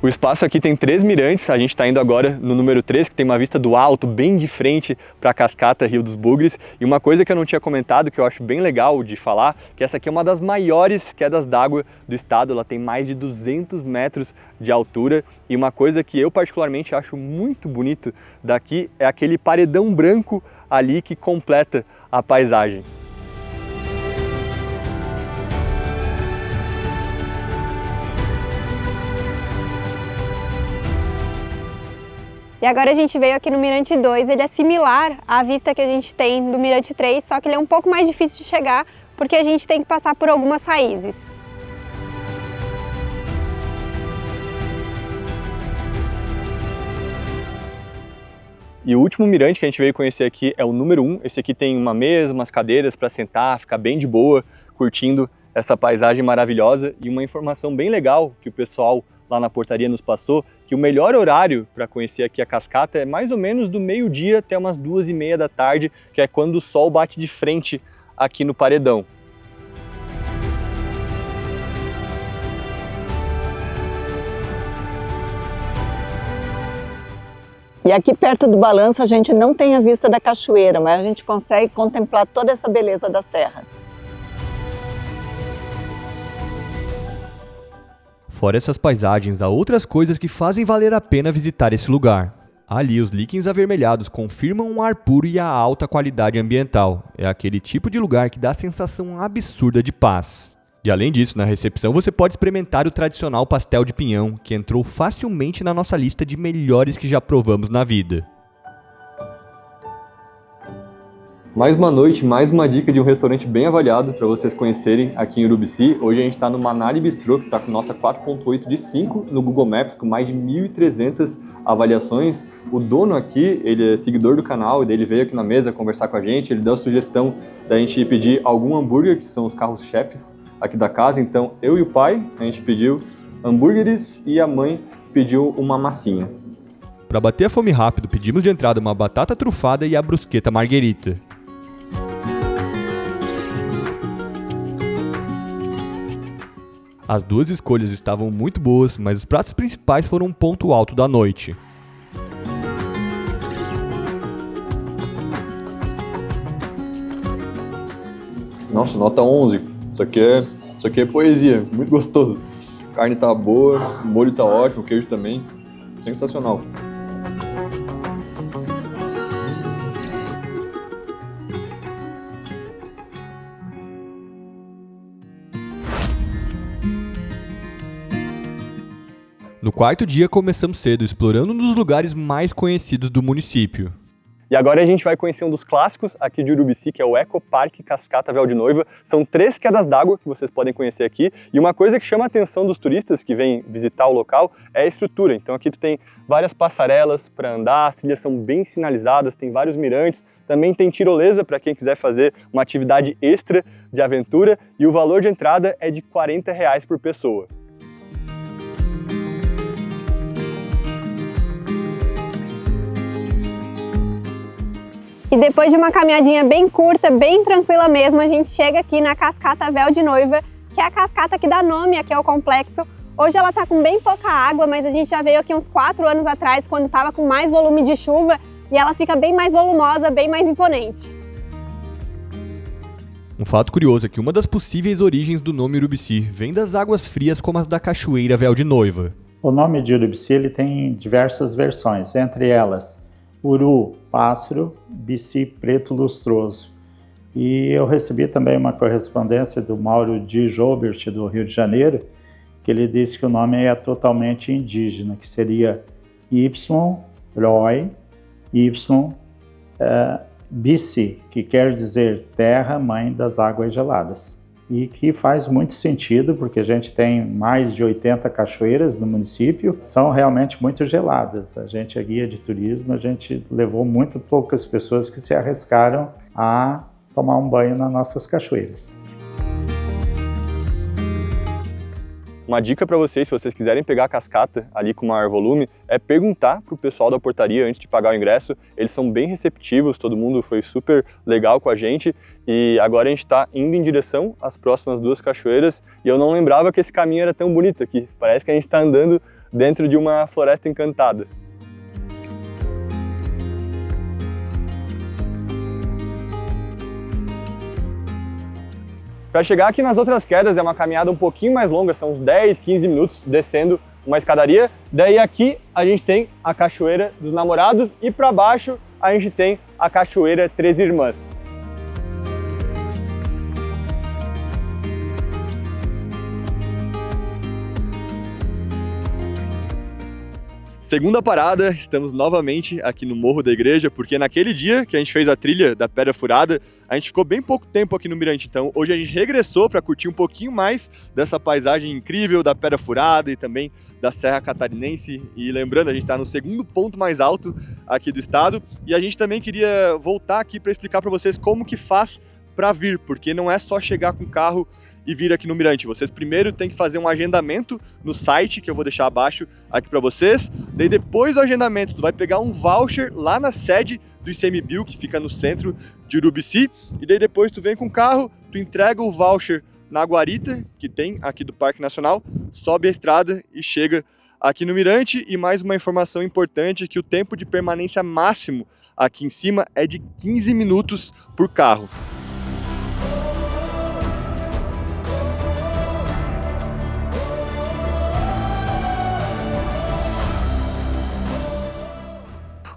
O espaço aqui tem 3 mirantes, a gente está indo agora no número 3, que tem uma vista do alto, bem de frente para a cascata Rio dos Bugres. E uma coisa que eu não tinha comentado, que eu acho bem legal de falar, que essa aqui é uma das maiores quedas d'água do estado, ela tem mais de 200 metros de altura. E uma coisa que eu particularmente acho muito bonito daqui é aquele paredão branco ali que completa a paisagem. E agora a gente veio aqui no Mirante 2, ele é similar à vista que a gente tem do Mirante 3, só que ele é um pouco mais difícil de chegar, porque a gente tem que passar por algumas raízes. E o último mirante que a gente veio conhecer aqui é o número 1, esse aqui tem uma mesa, umas cadeiras para sentar, ficar bem de boa, curtindo essa paisagem maravilhosa. E uma informação bem legal que o pessoal lá na portaria nos passou, que o melhor horário para conhecer aqui a cascata é mais ou menos do meio-dia até umas 2h30 da tarde, que é quando o sol bate de frente aqui no paredão. E aqui perto do balanço a gente não tem a vista da cachoeira, mas a gente consegue contemplar toda essa beleza da serra. Fora essas paisagens, há outras coisas que fazem valer a pena visitar esse lugar. Ali, os líquens avermelhados confirmam um ar puro e a alta qualidade ambiental. É aquele tipo de lugar que dá a sensação absurda de paz. E além disso, na recepção você pode experimentar o tradicional pastel de pinhão, que entrou facilmente na nossa lista de melhores que já provamos na vida. Mais uma noite, mais uma dica de um restaurante bem avaliado para vocês conhecerem aqui em Urubici. Hoje a gente está no Manali Bistrô, que está com nota 4.8 de 5 no Google Maps, com mais de 1.300 avaliações. O dono aqui, ele é seguidor do canal, e ele veio aqui na mesa conversar com a gente, ele deu a sugestão da gente pedir algum hambúrguer, que são os carros-chefes aqui da casa. Então eu e o pai, a gente pediu hambúrgueres e a mãe pediu uma massinha. Para bater a fome rápido, pedimos de entrada uma batata trufada e a brusqueta marguerita. As duas escolhas estavam muito boas, mas os pratos principais foram um ponto alto da noite. Nossa, nota 11. Isso aqui é poesia, muito gostoso. A carne tá boa, o molho tá ótimo, o queijo também. Sensacional. No quarto dia começamos cedo, explorando um dos lugares mais conhecidos do município. E agora a gente vai conhecer um dos clássicos aqui de Urubici, que é o Ecoparque Cascata Véu de Noiva. São 3 quedas d'água que vocês podem conhecer aqui. E uma coisa que chama a atenção dos turistas que vêm visitar o local é a estrutura. Então aqui tu tem várias passarelas para andar, as trilhas são bem sinalizadas, tem vários mirantes. Também tem tirolesa para quem quiser fazer uma atividade extra de aventura. E o valor de entrada é de R$40 por pessoa. E depois de uma caminhadinha bem curta, bem tranquila mesmo, a gente chega aqui na Cascata Véu de Noiva, que é a cascata que dá nome aqui ao complexo. Hoje ela tá com bem pouca água, mas a gente já veio aqui uns 4 anos atrás, quando estava com mais volume de chuva, e ela fica bem mais volumosa, bem mais imponente. Um fato curioso é que uma das possíveis origens do nome Urubici vem das águas frias como as da Cachoeira Véu de Noiva. O nome de Urubici ele tem diversas versões, entre elas Uru, pássaro, Bici, preto lustroso. E eu recebi também uma correspondência do Mauro de Jobert, do Rio de Janeiro, que ele disse que o nome é totalmente indígena, que seria Y-Roi, Bici, que quer dizer terra, mãe das águas geladas. E que faz muito sentido, porque a gente tem mais de 80 cachoeiras no município, são realmente muito geladas. A gente é guia de turismo, a gente levou muito poucas pessoas que se arriscaram a tomar um banho nas nossas cachoeiras. Uma dica para vocês, se vocês quiserem pegar a cascata ali com maior volume, é perguntar para o pessoal da portaria antes de pagar o ingresso. Eles são bem receptivos, todo mundo foi super legal com a gente. E agora a gente está indo em direção às próximas 2 cachoeiras. E eu não lembrava que esse caminho era tão bonito aqui. Parece que a gente está andando dentro de uma floresta encantada. Para chegar aqui nas outras quedas é uma caminhada um pouquinho mais longa, são uns 10, 15 minutos descendo uma escadaria. Daí aqui a gente tem a Cachoeira dos Namorados e para baixo a gente tem a Cachoeira Três Irmãs. Segunda parada, estamos novamente aqui no Morro da Igreja, porque naquele dia que a gente fez a trilha da Pedra Furada, a gente ficou bem pouco tempo aqui no Mirante, então hoje a gente regressou para curtir um pouquinho mais dessa paisagem incrível da Pedra Furada e também da Serra Catarinense. E lembrando, a gente está no segundo ponto mais alto aqui do estado, e a gente também queria voltar aqui para explicar para vocês como que faz para vir, porque não é só chegar com o carro e vir aqui no Mirante. Vocês primeiro têm que fazer um agendamento no site, que eu vou deixar abaixo aqui para vocês. Daí depois do agendamento, tu vai pegar um voucher lá na sede do ICMBio, que fica no centro de Urubici. E daí depois tu vem com o carro, tu entrega o voucher na guarita, que tem aqui do Parque Nacional, sobe a estrada e chega aqui no Mirante. E mais uma informação importante, que o tempo de permanência máximo aqui em cima é de 15 minutos por carro.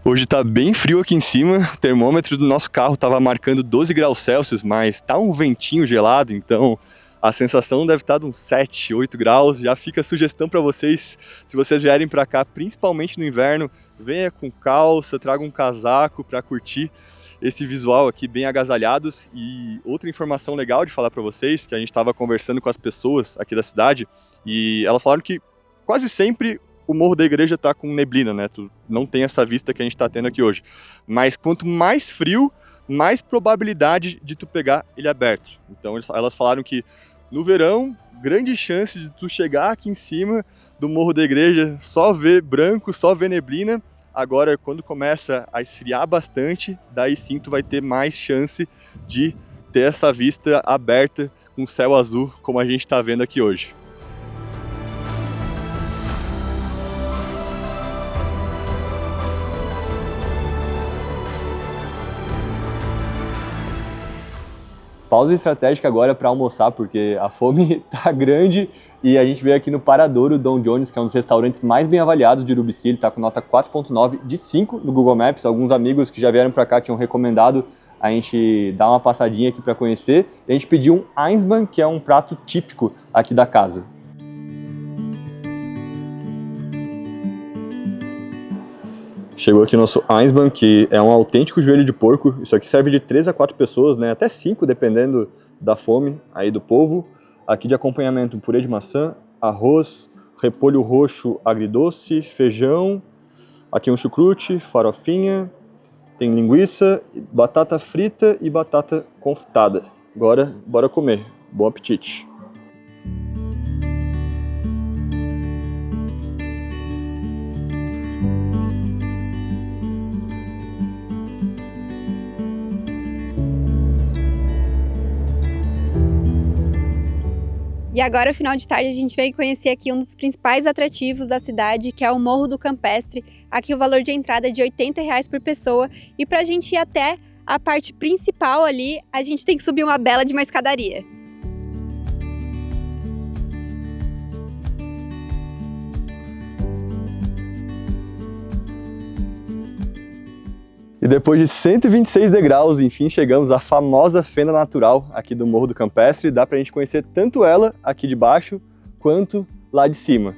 Hoje tá bem frio aqui em cima, o termômetro do nosso carro estava marcando 12 graus Celsius, mas tá um ventinho gelado, então a sensação deve estar de uns 7, 8 graus. Já fica a sugestão para vocês, se vocês vierem para cá, principalmente no inverno, venha com calça, traga um casaco para curtir esse visual aqui bem agasalhados. E outra informação legal de falar para vocês, que a gente estava conversando com as pessoas aqui da cidade, e elas falaram que quase sempre o Morro da Igreja tá com neblina, né? Tu não tem essa vista que a gente tá tendo aqui hoje. Mas quanto mais frio, mais probabilidade de tu pegar ele aberto. Então elas falaram que no verão, grande chance de tu chegar aqui em cima do Morro da Igreja, só ver branco, só ver neblina. Agora, quando começa a esfriar bastante, daí sim tu vai ter mais chance de ter essa vista aberta com céu azul, como a gente tá vendo aqui hoje. Pausa estratégica agora para almoçar, porque a fome tá grande e a gente veio aqui no Paradouro Dom Jones, que é um dos restaurantes mais bem avaliados de Urubici. Ele tá com nota 4.9 de 5 no Google Maps. Alguns amigos que já vieram para cá tinham recomendado a gente dar uma passadinha aqui para conhecer. E a gente pediu um Einsmann, que é um prato típico aqui da casa. Chegou aqui o nosso Einsmann, que é um autêntico joelho de porco. Isso aqui serve de 3 a 4 pessoas, né? Até 5, dependendo da fome aí do povo. Aqui de acompanhamento, um purê de maçã, arroz, repolho roxo agridoce, feijão. Aqui um chucrute, farofinha, tem linguiça, batata frita e batata confitada. Agora, bora comer. Bom apetite! E agora, final de tarde, a gente veio conhecer aqui um dos principais atrativos da cidade, que é o Morro do Campestre. Aqui o valor de entrada é de R$80 por pessoa. E para a gente ir até a parte principal ali, a gente tem que subir uma bela de uma escadaria. E depois de 126 degraus, enfim, chegamos à famosa fenda natural aqui do Morro do Campestre. Dá pra gente conhecer tanto ela aqui de baixo, quanto lá de cima.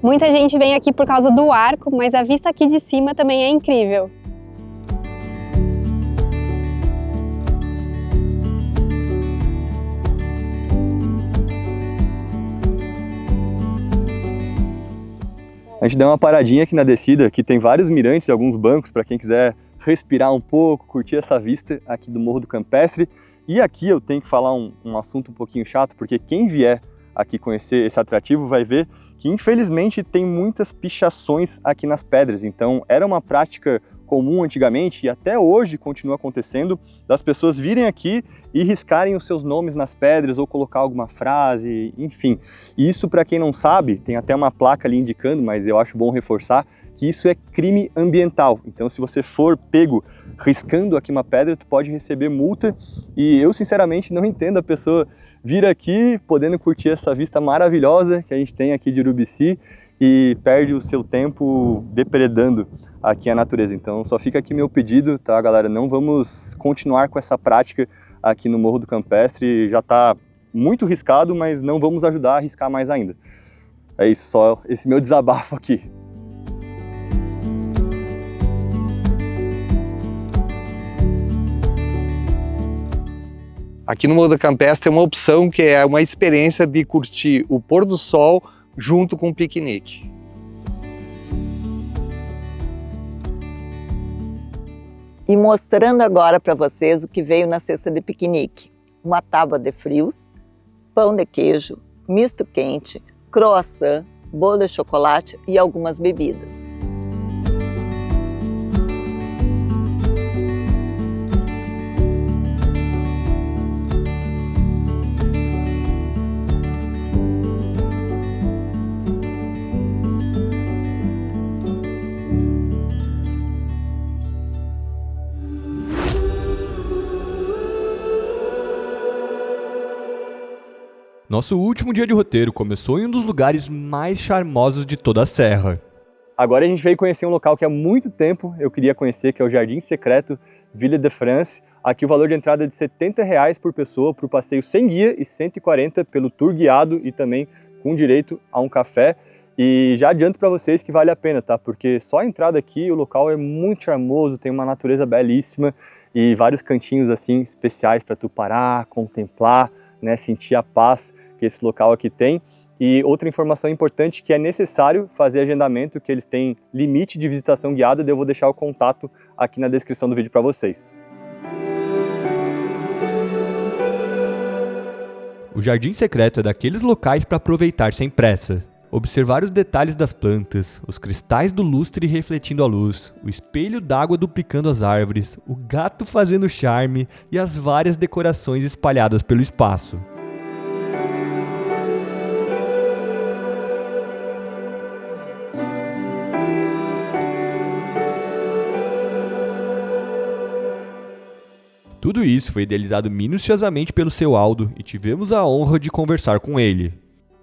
Muita gente vem aqui por causa do arco, mas a vista aqui de cima também é incrível. A gente deu uma paradinha aqui na descida, que tem vários mirantes e alguns bancos para quem quiser respirar um pouco, curtir essa vista aqui do Morro do Campestre. E aqui eu tenho que falar um assunto um pouquinho chato, porque quem vier aqui conhecer esse atrativo vai ver que infelizmente tem muitas pichações aqui nas pedras. Então era uma prática comum antigamente e até hoje continua acontecendo, das pessoas virem aqui e riscarem os seus nomes nas pedras ou colocar alguma frase, enfim. E isso, para quem não sabe, tem até uma placa ali indicando, mas eu acho bom reforçar, que isso é crime ambiental. Então se você for pego riscando aqui uma pedra, tu pode receber multa, e eu sinceramente não entendo a pessoa vir aqui podendo curtir essa vista maravilhosa que a gente tem aqui de Urubici e perde o seu tempo depredando aqui a natureza. Então só fica aqui meu pedido, tá, galera? Não vamos continuar com essa prática aqui no Morro do Campestre, já está muito riscado, mas não vamos ajudar a riscar mais ainda. É isso, só esse meu desabafo aqui. Aqui no Morro do Campestre tem uma opção que é uma experiência de curtir o pôr do sol junto com o piquenique. E mostrando agora para vocês o que veio na cesta de piquenique. Uma tábua de frios, pão de queijo, misto quente, croissant, bolo de chocolate e algumas bebidas. Nosso último dia de roteiro começou em um dos lugares mais charmosos de toda a serra. Agora a gente veio conhecer um local que há muito tempo eu queria conhecer, que é o Jardim Secreto Ville de France. Aqui o valor de entrada é de R$ 70 por pessoa para o passeio sem guia e 140 pelo tour guiado e também com direito a um café. E já adianto para vocês que vale a pena, tá? Porque só a entrada aqui, o local é muito charmoso, tem uma natureza belíssima e vários cantinhos assim especiais para tu parar, contemplar, né, sentir a paz que esse local aqui tem. E outra informação importante, que é necessário fazer agendamento, que eles têm limite de visitação guiada, eu vou deixar o contato aqui na descrição do vídeo para vocês. O Jardim Secreto é daqueles locais para aproveitar sem pressa. Observar os detalhes das plantas, os cristais do lustre refletindo a luz, o espelho d'água duplicando as árvores, o gato fazendo charme e as várias decorações espalhadas pelo espaço. Tudo isso foi idealizado minuciosamente pelo seu Aldo e tivemos a honra de conversar com ele.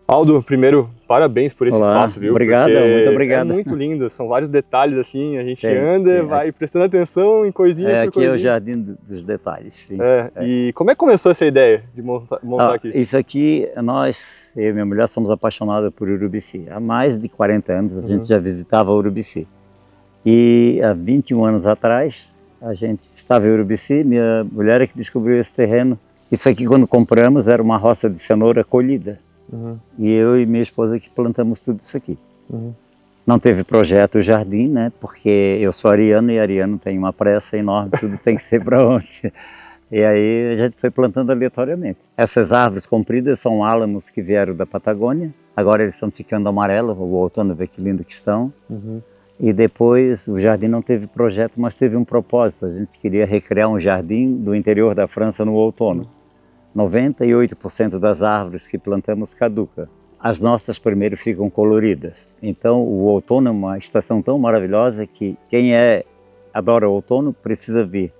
Aldo, primeiro, parabéns por esse espaço, viu? Obrigado, muito obrigado. É muito lindo, são vários detalhes assim, a gente vai prestando atenção em coisinha por aqui coisinha. É o Jardim dos Detalhes, sim. E como é que começou essa ideia de montar aqui? Isso aqui, nós, eu e minha mulher, somos apaixonados por Urubici. Há mais de 40 anos a gente já visitava Urubici. E há 21 anos atrás, a gente estava em Urubici, minha mulher é que descobriu esse terreno. Isso aqui, quando compramos, era uma roça de cenoura colhida. E eu e minha esposa que plantamos tudo isso aqui. Não teve projeto jardim, né? Porque eu sou ariano e ariano tem uma pressa enorme, tudo tem que ser para ontem. E aí a gente foi plantando aleatoriamente. Essas árvores compridas são álamos que vieram da Patagônia. Agora eles estão ficando amarelos, o outono, vê que lindo que estão. E depois o jardim não teve projeto, mas teve um propósito. A gente queria recriar um jardim do interior da França no outono. 98% das árvores que plantamos caduca. As nossas primeiro ficam coloridas. Então o outono é uma estação tão maravilhosa que quem adora o outono precisa vir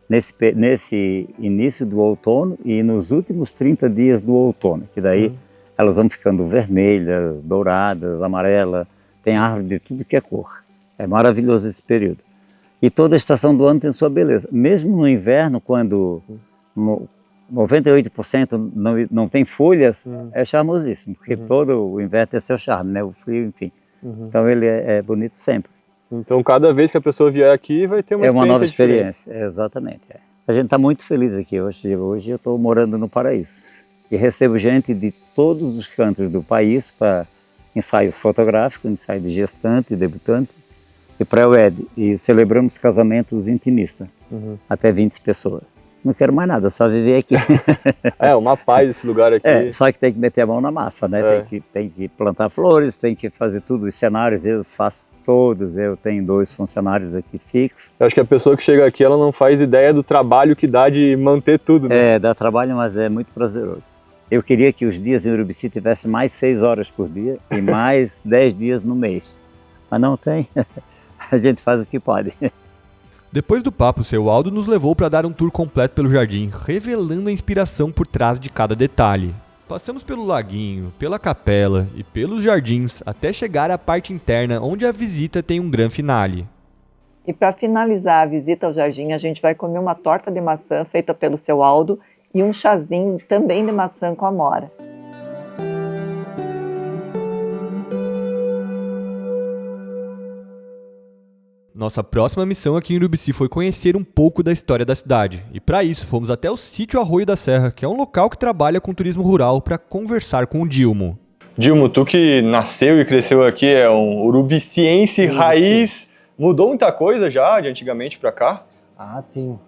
nesse início do outono e nos últimos 30 dias do outono, que daí elas vão ficando vermelhas, douradas, amarelas, tem árvore de tudo que é cor. É maravilhoso esse período. E toda a estação do ano tem sua beleza. Mesmo no inverno, quando 98% não tem folhas, é charmosíssimo, porque todo o inverno tem seu charme, né? O frio, enfim. Então ele é bonito sempre. Então cada vez que a pessoa vier aqui vai ter uma experiência nova experiência, diferente. Exatamente. A gente está muito feliz aqui hoje. Hoje eu estou morando no paraíso. E recebo gente de todos os cantos do país para ensaios fotográficos, ensaio de gestante, debutante e pré-wed. E celebramos casamentos intimistas, até 20 pessoas. não quero mais nada, só viver aqui. É, uma paz esse lugar aqui. É, só que tem que meter a mão na massa, né? Tem que plantar flores, tem que fazer tudo, os cenários eu faço todos, eu tenho 2 funcionários aqui fixos. Eu acho que a pessoa que chega aqui, ela não faz ideia do trabalho que dá de manter tudo, né? É, dá trabalho, mas é muito prazeroso. Eu queria que os dias em Urubici tivessem mais 6 horas por dia e mais 10 dias no mês. Mas não tem, a gente faz o que pode. Depois do papo, seu Aldo nos levou para dar um tour completo pelo jardim, revelando a inspiração por trás de cada detalhe. Passamos pelo laguinho, pela capela e pelos jardins, até chegar à parte interna, onde a visita tem um grande finale. E para finalizar a visita ao jardim, a gente vai comer uma torta de maçã feita pelo seu Aldo e um chazinho também de maçã com amora. Nossa próxima missão aqui em Urubici foi conhecer um pouco da história da cidade. E para isso, fomos até o sítio Arroio da Serra, que é um local que trabalha com turismo rural, para conversar com o Dilmo. Dilmo, tu que nasceu e cresceu aqui, é um urubiciense raiz. Mudou muita coisa já de antigamente para cá? Ah, sim.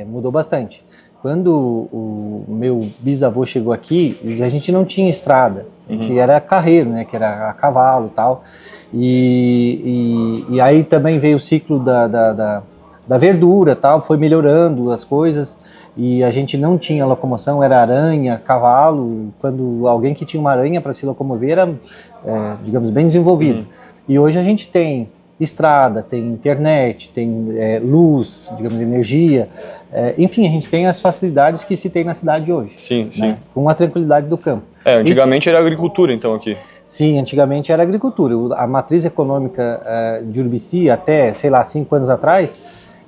Mudou bastante. Quando o meu bisavô chegou aqui, a gente não tinha estrada. A gente era carreiro, né? Que era a cavalo e tal. E aí também veio o ciclo da verdura, tal, foi melhorando as coisas e a gente não tinha locomoção, era aranha, cavalo. Quando alguém que tinha uma aranha para se locomover era, digamos, bem desenvolvido. E hoje a gente tem estrada, tem internet, tem luz, digamos, energia, enfim, a gente tem as facilidades que se tem na cidade hoje. Sim, né? sim. Com a tranquilidade do campo. Antigamente era agricultura então aqui. Sim, antigamente era agricultura. A matriz econômica de Urubici, até, sei lá, 5 anos atrás,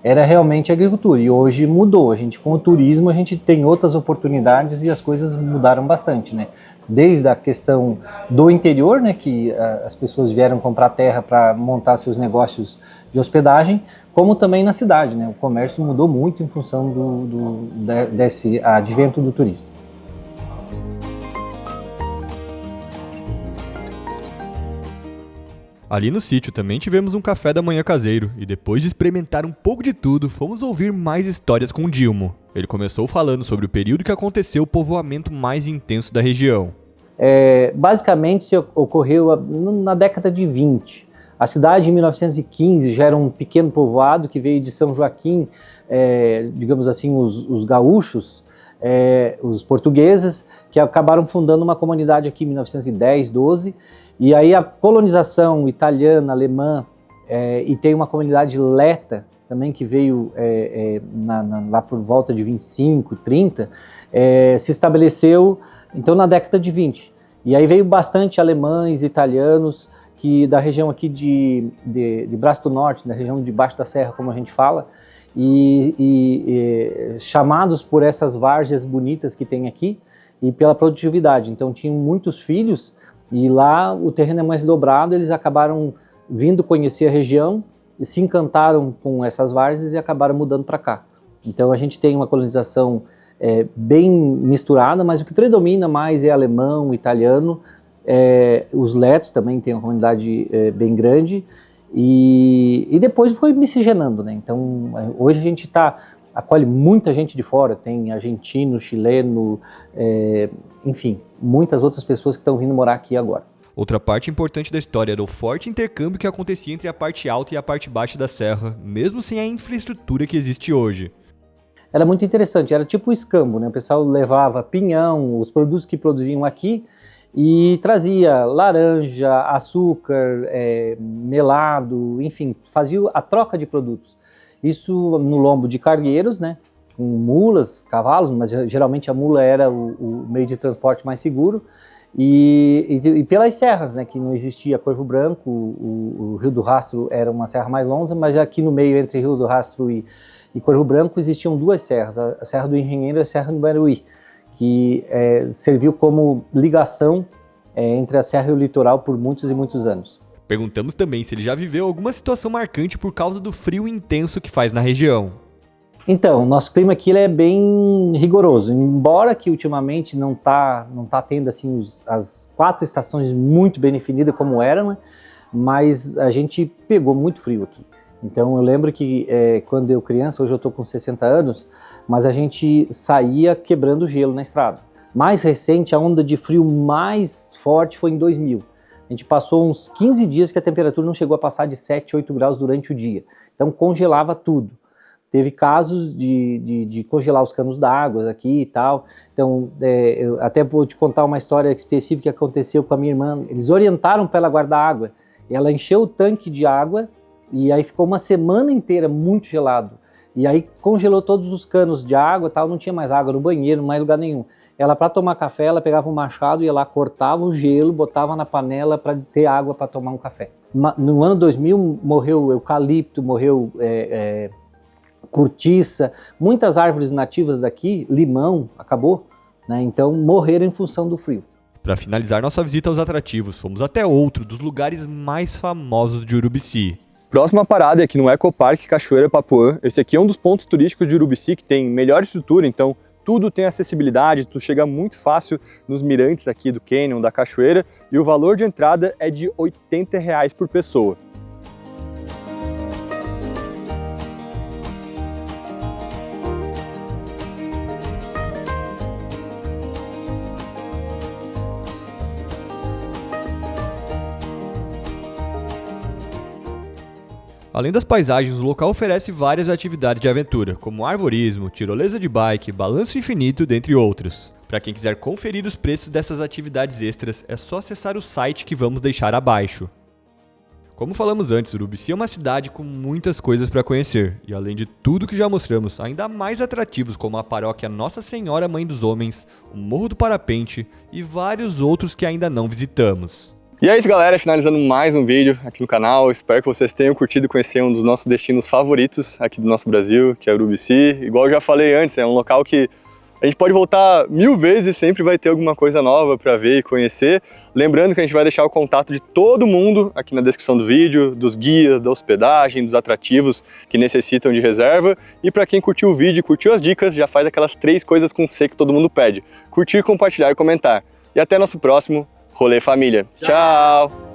era realmente agricultura. E hoje mudou. A gente, com o turismo, a gente tem outras oportunidades e as coisas mudaram bastante, né? Desde a questão do interior, né, que as pessoas vieram comprar terra para montar seus negócios de hospedagem, como também na cidade, né? O comércio mudou muito em função desse advento do turismo. Ali no sítio também tivemos um café da manhã caseiro e depois de experimentar um pouco de tudo, fomos ouvir mais histórias com o Dilmo. Ele começou falando sobre o período que aconteceu o povoamento mais intenso da região. Basicamente, isso ocorreu na década de 20. A cidade, em 1915, já era um pequeno povoado que veio de São Joaquim, digamos assim, os gaúchos, os portugueses, que acabaram fundando uma comunidade aqui em 1910, 12, e aí a colonização italiana, alemã, e tem uma comunidade leta também que veio lá por volta de 25, 30, se estabeleceu então na década de 20. E aí veio bastante alemães, italianos, que da região aqui de Braço do Norte, da região de Baixo da Serra, como a gente fala, e chamados por essas várzeas bonitas que tem aqui e pela produtividade. Então tinham muitos filhos e lá o terreno é mais dobrado, eles acabaram vindo conhecer a região e se encantaram com essas várzeas e acabaram mudando para cá. Então a gente tem uma colonização bem misturada, mas o que predomina mais é alemão, italiano, os letos também tem uma comunidade bem grande, e depois foi miscigenando, né? Então hoje a gente acolhe muita gente de fora, tem argentino, chileno, enfim, muitas outras pessoas que estão vindo morar aqui agora. Outra parte importante da história era o forte intercâmbio que acontecia entre a parte alta e a parte baixa da serra, mesmo sem a infraestrutura que existe hoje. Era muito interessante, era tipo o escambo, né? O pessoal levava pinhão, os produtos que produziam aqui, e trazia laranja, açúcar, melado, enfim, fazia a troca de produtos. Isso no lombo de cargueiros, né? Com mulas, cavalos, mas geralmente a mula era o meio de transporte mais seguro, e pelas serras, né? Que não existia Corvo Branco, o Rio do Rastro era uma serra mais longa, mas aqui no meio entre Rio do Rastro e Corvo Branco existiam 2 serras, a Serra do Engenheiro e a Serra do Baruí, que serviu como ligação entre a serra e o litoral por muitos e muitos anos. Perguntamos também se ele já viveu alguma situação marcante por causa do frio intenso que faz na região. Então, o nosso clima aqui é bem rigoroso, embora que ultimamente não tá tendo assim as 4 estações muito bem definidas como eram, né? Mas a gente pegou muito frio aqui. Então eu lembro que quando eu criança, hoje eu estou com 60 anos, mas a gente saía quebrando gelo na estrada. Mais recente, a onda de frio mais forte foi em 2000. A gente passou uns 15 dias que a temperatura não chegou a passar de 7, 8 graus durante o dia. Então congelava tudo. Teve casos de congelar os canos d'água aqui e tal. Então, eu até vou te contar uma história específica que aconteceu com a minha irmã. Eles orientaram para ela guardar água. Ela encheu o tanque de água e aí ficou uma semana inteira muito gelado. E aí congelou todos os canos de água, tal, não tinha mais água no banheiro, não mais lugar nenhum. Ela, para tomar café, ela pegava um machado, ia lá, cortava o gelo, botava na panela para ter água para tomar um café. No ano 2000 morreu eucalipto, morreu cortiça, muitas árvores nativas daqui, limão, acabou, né? Então morreram em função do frio. Para finalizar nossa visita aos atrativos, fomos até outro dos lugares mais famosos de Urubici. Próxima parada é aqui no Ecoparque Cachoeira Papuã. Esse aqui é um dos pontos turísticos de Urubici que tem melhor estrutura, então tudo tem acessibilidade, tu chega muito fácil nos mirantes aqui do Canyon, da cachoeira, e o valor de entrada é de R$ 80 por pessoa. Além das paisagens, o local oferece várias atividades de aventura, como arvorismo, tirolesa de bike, balanço infinito, dentre outros. Para quem quiser conferir os preços dessas atividades extras, é só acessar o site que vamos deixar abaixo. Como falamos antes, Urubici é uma cidade com muitas coisas para conhecer, e além de tudo que já mostramos, ainda mais atrativos como a paróquia Nossa Senhora Mãe dos Homens, o Morro do Parapente e vários outros que ainda não visitamos. E é isso, galera, finalizando mais um vídeo aqui no canal. Espero que vocês tenham curtido conhecer um dos nossos destinos favoritos aqui do nosso Brasil, que é Urubici. Igual eu já falei antes, é um local que a gente pode voltar 1000 vezes e sempre vai ter alguma coisa nova para ver e conhecer. Lembrando que a gente vai deixar o contato de todo mundo aqui na descrição do vídeo, dos guias, da hospedagem, dos atrativos que necessitam de reserva. E para quem curtiu o vídeo, curtiu as dicas, já faz aquelas 3 coisas com C que todo mundo pede: curtir, compartilhar e comentar. E até nosso próximo Rolê Família. Tchau!